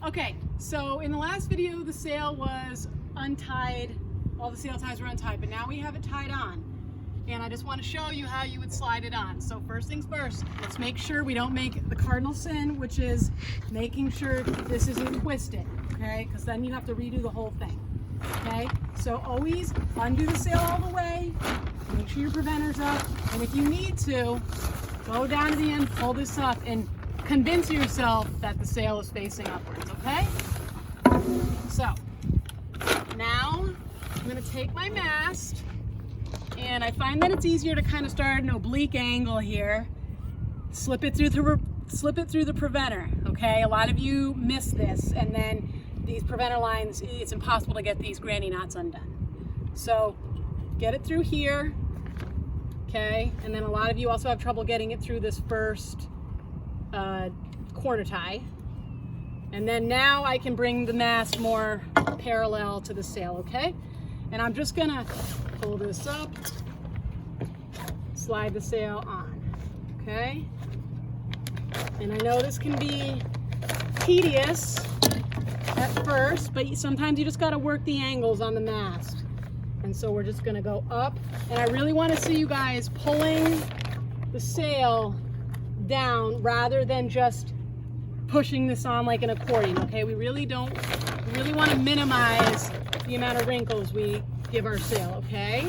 Okay, so in the last video, the sail was untied. All the sail ties were untied, but now we have it tied on. And I just want to show you how you would slide it on. So first things first, let's make sure we don't make the cardinal sin, which is making sure this isn't twisted, okay? Because then you have to redo the whole thing, okay? So always undo the sail all the way, make sure your preventer's up, and if you need to, go down to the end, pull this up, and convince yourself that the sail is facing upwards, okay? So now I'm going to take my mast, and I find that it's easier to kind of start at an oblique angle here. Slip it through the preventer, okay? A lot of you miss this, and then these preventer lines, it's impossible to get these granny knots undone. So get it through here, okay? And then a lot of you also have trouble getting it through this first quarter tie. And then now I can bring the mast more parallel to the sail, okay? And I'm just gonna pull this up, slide the sail on, okay? And I know this can be tedious at first, but sometimes you just gotta work the angles on the mast. And so we're just gonna go up, and I really wanna see you guys pulling the sail down rather than just pushing this on like an accordion, okay? We really wanna minimize the amount of wrinkles we give our sail, okay?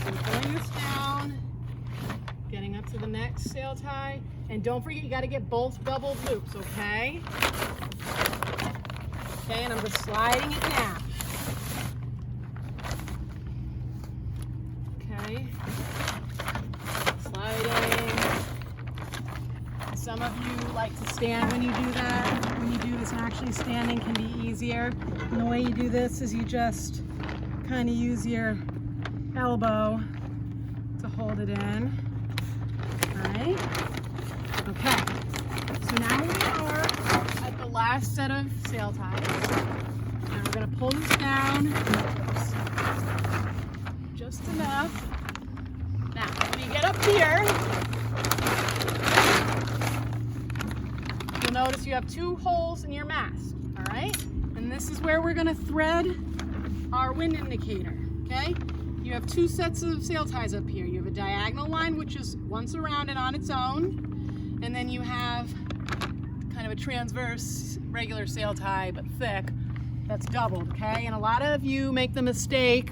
I'm pulling this down, getting up to the next sail tie, and don't forget you got to get both double loops, okay? Okay, and I'm just sliding it down. Okay, sliding. Some of you like to stand when you do that. When you do this, actually standing can be easier. And the way you do this is you just kind of use your elbow to hold it in. All right. Okay. So now we are at the last set of sail ties. And we're going to pull this down. Oops. Just enough. Now, when you get up here, you'll notice you have two holes in your mast, all right? And this is where we're gonna thread our wind indicator, okay? You have two sets of sail ties up here. You have a diagonal line, which is once around and on its own, and then you have kind of a transverse regular sail tie, but thick, that's doubled, okay? And a lot of you make the mistake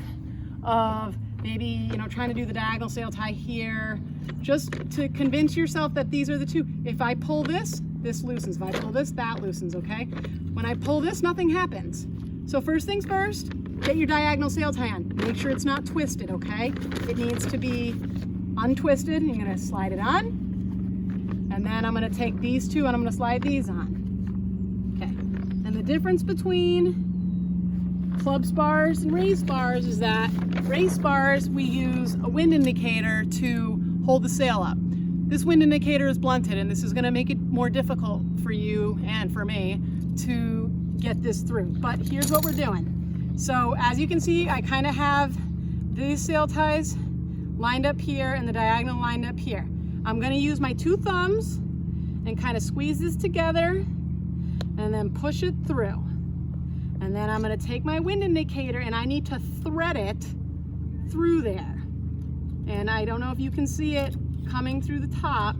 of maybe, trying to do the diagonal sail tie here, just to convince yourself that these are the two. If I pull this, this loosens. If I pull this, that loosens, okay? When I pull this, nothing happens. So first things first, get your diagonal sail tie on. Make sure it's not twisted, okay? It needs to be untwisted. You're gonna slide it on. And then I'm gonna take these two and I'm gonna slide these on. Okay, and the difference between club spars and race spars is that race spars, we use a wind indicator to hold the sail up. This wind indicator is blunted, and this is going to make it more difficult for you and for me to get this through. But here's what we're doing. So as you can see, I kind of have these sail ties lined up here and the diagonal lined up here. I'm going to use my two thumbs and kind of squeeze this together and then push it through. And then I'm going to take my wind indicator and I need to thread it through there. And I don't know if you can see it coming through the top.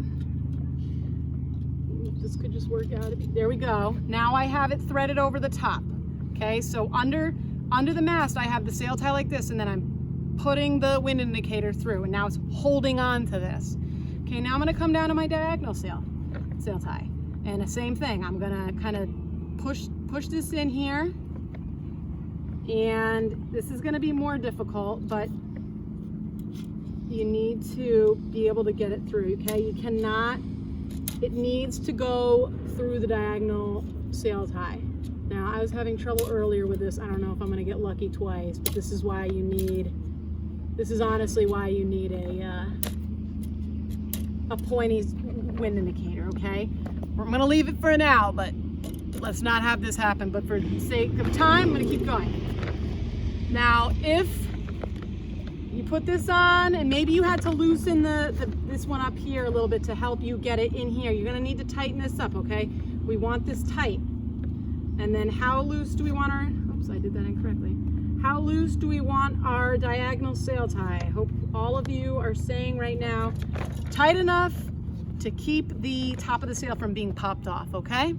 This could just work out. There we go. Now I have it threaded over the top. Okay, so under the mast I have the sail tie like this, and then I'm putting the wind indicator through, and now it's holding on to this. Okay, now I'm going to come down to my diagonal sail tie, and the same thing. I'm going to kind of push this in here, and this is going to be more difficult, but you need to be able to get it through, okay? You cannot, it needs to go through the diagonal sail tie. Now, I was having trouble earlier with this. I don't know if I'm gonna get lucky twice, but this is why you need, this is honestly why you need a pointy wind indicator, okay? I'm gonna leave it for now, but let's not have this happen. But for the sake of time, I'm gonna keep going. Now, if you put this on, and maybe you had to loosen this one up here a little bit to help you get it in here. You're gonna need to tighten this up, okay? We want this tight. And And then how loose do we want our, oops, I did that incorrectly. How loose do we want our diagonal sail tie? I hope all of you are saying right now, tight enough to keep the top of the sail from being popped off, okay?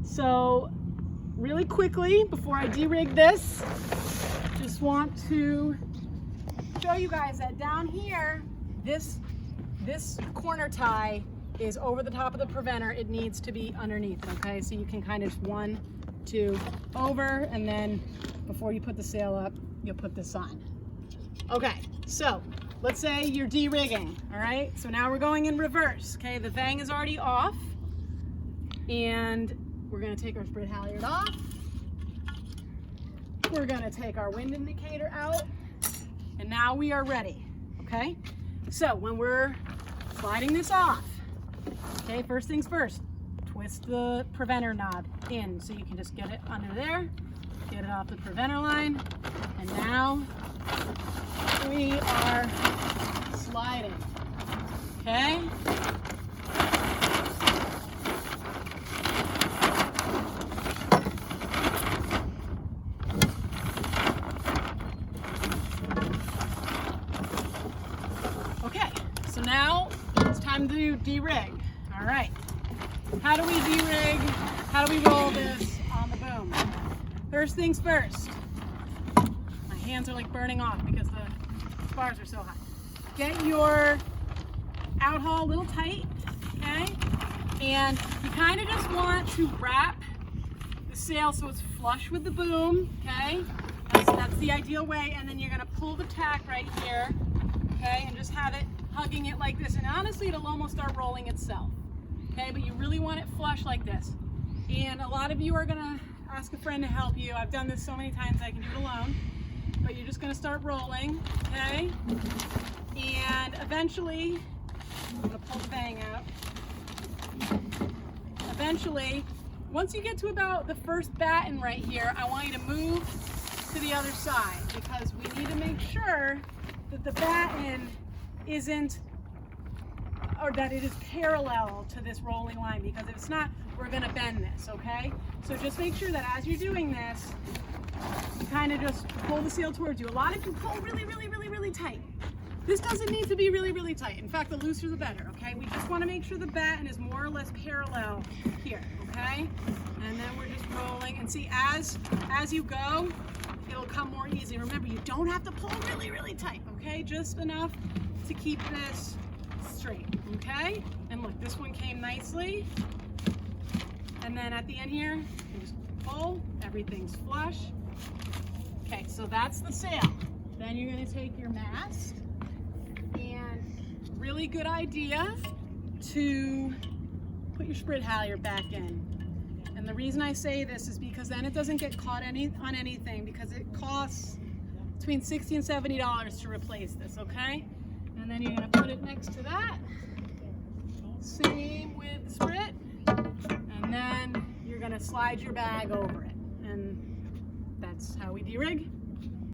So really quickly, before I de-rig this, just want to show you guys that down here, this corner tie is over the top of the preventer. It needs to be underneath, okay? So you can kind of just 1, 2, over, and then before you put the sail up, you'll put this on. Okay, so let's say you're de-rigging, all right? So now we're going in reverse, okay? The vang is already off, and we're gonna take our spread halyard off. We're gonna take our wind indicator out, and now we are ready, okay? So when we're sliding this off, okay, first things first, twist the preventer knob in so you can just get it under there, get it off the preventer line, and now we are sliding, okay? Okay, so now it's time to de-rig. All right, how do we de-rig? How do we roll this on the boom? First things first, my hands are like burning off because the spars are so hot. Get your out haul a little tight, okay? And you kind of just want to wrap the sail so it's flush with the boom, okay? That's the ideal way, and then you're gonna pull the tack right here, okay? And just have it hugging it like this, and honestly it'll almost start rolling itself, okay? But you really want it flush like this. And a lot of you are gonna ask a friend to help you. I've done this so many times I can do it alone, but you're just gonna start rolling, okay? And eventually, I'm gonna pull the vang out. Eventually, once you get to about the first batten right here, I want you to move to the other side because we need to make sure that the batten isn't, or that it is parallel to this rolling line, because if it's not, we're gonna bend this, okay? So just make sure that as you're doing this, you kind of just pull the sail towards you. A lot of you pull really, really, really, really tight. This doesn't need to be really, really tight. In fact, the looser the better, okay? We just wanna make sure the batten is more or less parallel here, okay? And then we're just rolling, and see, as you go, it'll come more easy. Remember, you don't have to pull really, really tight, okay? Just enough to keep this straight, okay? And look, this one came nicely. And then at the end here, you just pull, everything's flush. Okay, so that's the sail. Then you're gonna take your mast, and really good idea to put your spread halyard back in. And the reason I say this is because then it doesn't get caught on anything, because it costs between $60 and $70 to replace this, okay? And then you're gonna put it next to that. Same with the sprit. And then you're gonna slide your bag over it. And that's how we de-rig.